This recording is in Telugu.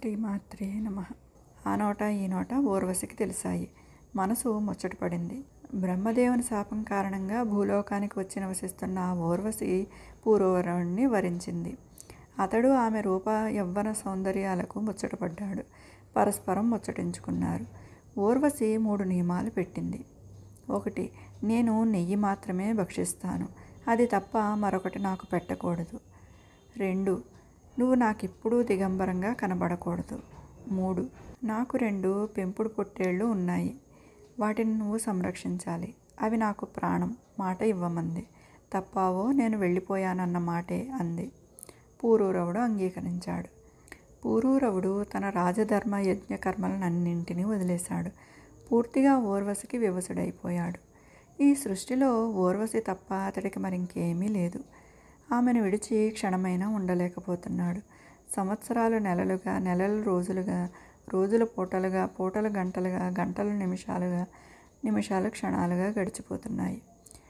శ్రీమాత్రే నమః. ఆ నోట ఈ నోట ఊర్వశికి తెలిసాయి. మనసు ముచ్చటపడింది. బ్రహ్మదేవుని శాపం కారణంగా భూలోకానికి వచ్చి నివసిస్తున్న ఆ ఊర్వశి పూర్వవరుణ్ణి వరించింది. అతడు ఆమె రూప యవ్వన సౌందర్యాలకు ముచ్చటపడ్డాడు. పరస్పరం ముచ్చటించుకున్నారు. ఊర్వశి 3 నియమాలు పెట్టింది. 1. నేను నెయ్యి మాత్రమే భక్షిస్తాను. అది తప్ప మరొకటి నాకు పెట్టకూడదు. 2. నువ్వు నాకిప్పుడూ దిగంబరంగా కనబడకూడదు. 3. నాకు 2 పెంపుడు పొట్టేళ్ళు ఉన్నాయి. వాటిని నువ్వు సంరక్షించాలి. అవి నాకు ప్రాణం. మాట ఇవ్వమంది. తప్పావో నేను వెళ్ళిపోయానన్న మాటే అంది. పూరూరవుడు అంగీకరించాడు. పూరూరవుడు తన రాజధర్మ యజ్ఞకర్మలనన్నింటినీ వదిలేశాడు. పూర్తిగా ఊర్వశికి వివసుడైపోయాడు. ఈ సృష్టిలో ఊర్వశి తప్ప అతడికి మరింకేమీ లేదు. ఆమెను విడిచి క్షణమైనా ఉండలేకపోతున్నాడు. సంవత్సరాలు నెలలుగా, నెలలు రోజులుగా, రోజులు పూటలుగా, పూటలు గంటలుగా, గంటలు నిమిషాలుగా, నిమిషాలు క్షణాలుగా గడిచిపోతున్నాయి.